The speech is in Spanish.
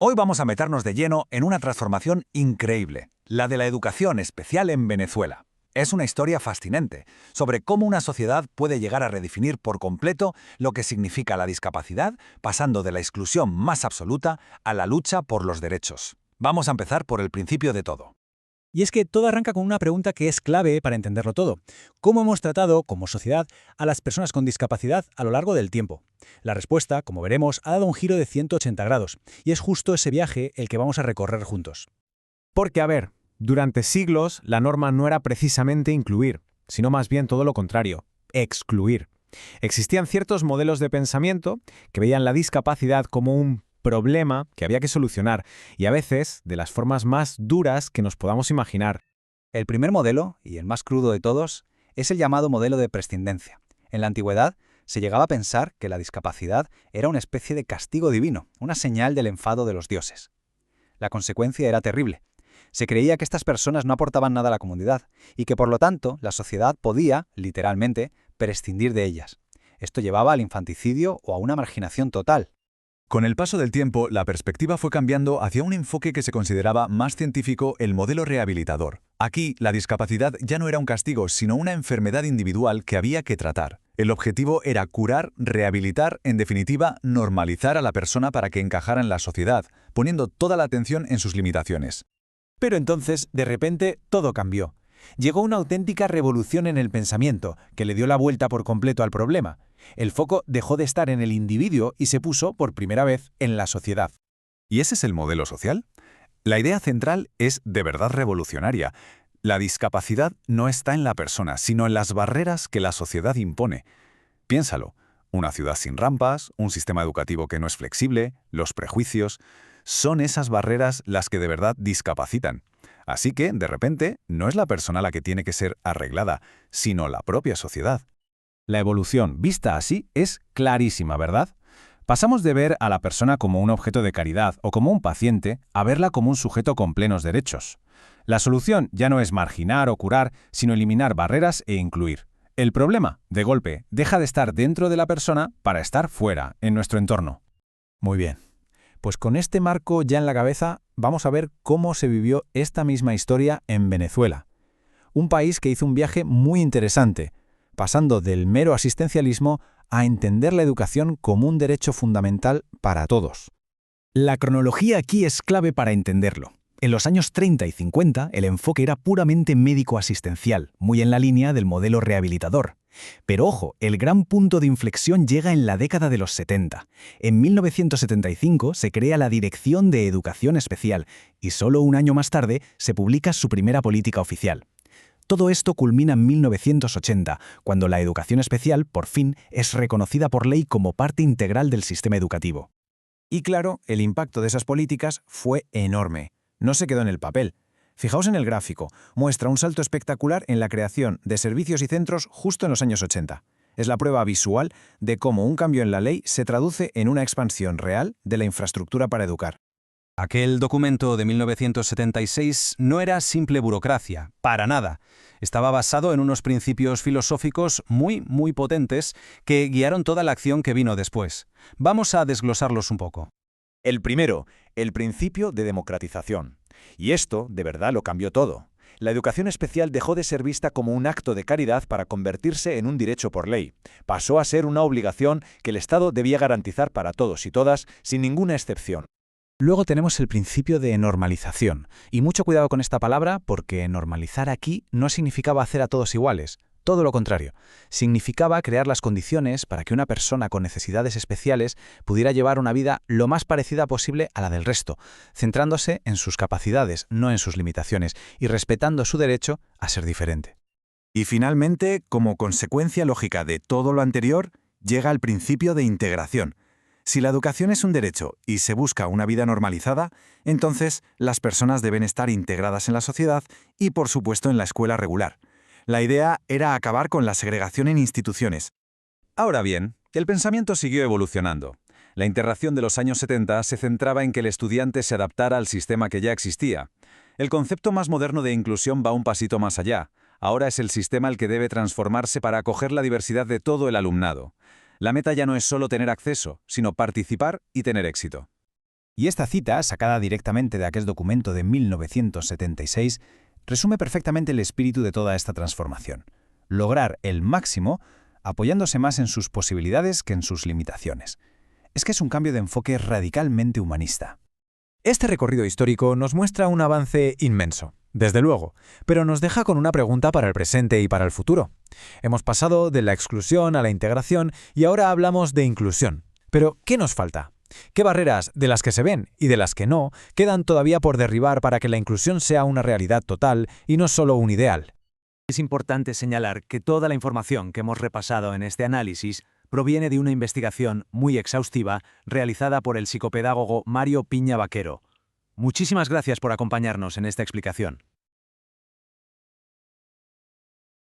Hoy vamos a meternos de lleno en una transformación increíble, la de la educación especial en Venezuela. Es una historia fascinante sobre cómo una sociedad puede llegar a redefinir por completo lo que significa la discapacidad, pasando de la exclusión más absoluta a la lucha por los derechos. Vamos a empezar por el principio de todo. Y es que todo arranca con una pregunta que es clave para entenderlo todo. ¿Cómo hemos tratado, como sociedad, a las personas con discapacidad a lo largo del tiempo? La respuesta, como veremos, ha dado un giro de 180 grados, y es justo ese viaje el que vamos a recorrer juntos. Porque, a ver, durante siglos la norma no era precisamente incluir, sino más bien todo lo contrario, excluir. Existían ciertos modelos de pensamiento que veían la discapacidad como un problema que había que solucionar, y a veces de las formas más duras que nos podamos imaginar. El primer modelo, y el más crudo de todos, es el llamado modelo de prescindencia. En la antigüedad, se llegaba a pensar que la discapacidad era una especie de castigo divino, una señal del enfado de los dioses. La consecuencia era terrible. Se creía que estas personas no aportaban nada a la comunidad y que, por lo tanto, la sociedad podía, literalmente, prescindir de ellas. Esto llevaba al infanticidio o a una marginación total. Con el paso del tiempo, la perspectiva fue cambiando hacia un enfoque que se consideraba más científico, el modelo rehabilitador. Aquí, la discapacidad ya no era un castigo, sino una enfermedad individual que había que tratar. El objetivo era curar, rehabilitar, en definitiva, normalizar a la persona para que encajara en la sociedad, poniendo toda la atención en sus limitaciones. Pero entonces, de repente, todo cambió. Llegó una auténtica revolución en el pensamiento, que le dio la vuelta por completo al problema. El foco dejó de estar en el individuo y se puso, por primera vez, en la sociedad. ¿Y ese es el modelo social? La idea central es de verdad revolucionaria. La discapacidad no está en la persona, sino en las barreras que la sociedad impone. Piénsalo, una ciudad sin rampas, un sistema educativo que no es flexible, los prejuicios, son esas barreras las que de verdad discapacitan. Así que, de repente, no es la persona la que tiene que ser arreglada, sino la propia sociedad. La evolución, vista así, es clarísima, ¿verdad? Pasamos de ver a la persona como un objeto de caridad o como un paciente a verla como un sujeto con plenos derechos. La solución ya no es marginar o curar, sino eliminar barreras e incluir. El problema, de golpe, deja de estar dentro de la persona para estar fuera, en nuestro entorno. Muy bien. Pues con este marco ya en la cabeza, vamos a ver cómo se vivió esta misma historia en Venezuela. Un país que hizo un viaje muy interesante, pasando del mero asistencialismo a entender la educación como un derecho fundamental para todos. La cronología aquí es clave para entenderlo. En los años 30 y 50, el enfoque era puramente médico-asistencial, muy en la línea del modelo rehabilitador. Pero ojo, el gran punto de inflexión llega en la década de los 70. En 1975 se crea la Dirección de Educación Especial y solo un año más tarde se publica su primera política oficial. Todo esto culmina en 1980, cuando la educación especial, por fin, es reconocida por ley como parte integral del sistema educativo. Y claro, el impacto de esas políticas fue enorme. No se quedó en el papel. Fijaos en el gráfico, muestra un salto espectacular en la creación de servicios y centros justo en los años 80. Es la prueba visual de cómo un cambio en la ley se traduce en una expansión real de la infraestructura para educar. Aquel documento de 1976 no era simple burocracia, para nada. Estaba basado en unos principios filosóficos muy potentes que guiaron toda la acción que vino después. Vamos a desglosarlos un poco. El primero, el principio de democratización. Y esto, de verdad, lo cambió todo. La educación especial dejó de ser vista como un acto de caridad para convertirse en un derecho por ley. Pasó a ser una obligación que el Estado debía garantizar para todos y todas, sin ninguna excepción. Luego tenemos el principio de normalización. Y mucho cuidado con esta palabra porque normalizar aquí no significaba hacer a todos iguales. Todo lo contrario. Significaba crear las condiciones para que una persona con necesidades especiales pudiera llevar una vida lo más parecida posible a la del resto, centrándose en sus capacidades, no en sus limitaciones, y respetando su derecho a ser diferente. Y finalmente, como consecuencia lógica de todo lo anterior, llega el principio de integración. Si la educación es un derecho y se busca una vida normalizada, entonces las personas deben estar integradas en la sociedad y, por supuesto, en la escuela regular. La idea era acabar con la segregación en instituciones. Ahora bien, el pensamiento siguió evolucionando. La integración de los años 70 se centraba en que el estudiante se adaptara al sistema que ya existía. El concepto más moderno de inclusión va un pasito más allá. Ahora es el sistema el que debe transformarse para acoger la diversidad de todo el alumnado. La meta ya no es solo tener acceso, sino participar y tener éxito. Y esta cita, sacada directamente de aquel documento de 1976, resume perfectamente el espíritu de toda esta transformación. Lograr el máximo apoyándose más en sus posibilidades que en sus limitaciones. Es que es un cambio de enfoque radicalmente humanista. Este recorrido histórico nos muestra un avance inmenso, desde luego, pero nos deja con una pregunta para el presente y para el futuro. Hemos pasado de la exclusión a la integración y ahora hablamos de inclusión. Pero, ¿qué nos falta? ¿Qué barreras, de las que se ven y de las que no, quedan todavía por derribar para que la inclusión sea una realidad total y no solo un ideal? Es importante señalar que toda la información que hemos repasado en este análisis proviene de una investigación muy exhaustiva realizada por el psicopedagogo Mario Piña Vaquero. Muchísimas gracias por acompañarnos en esta explicación.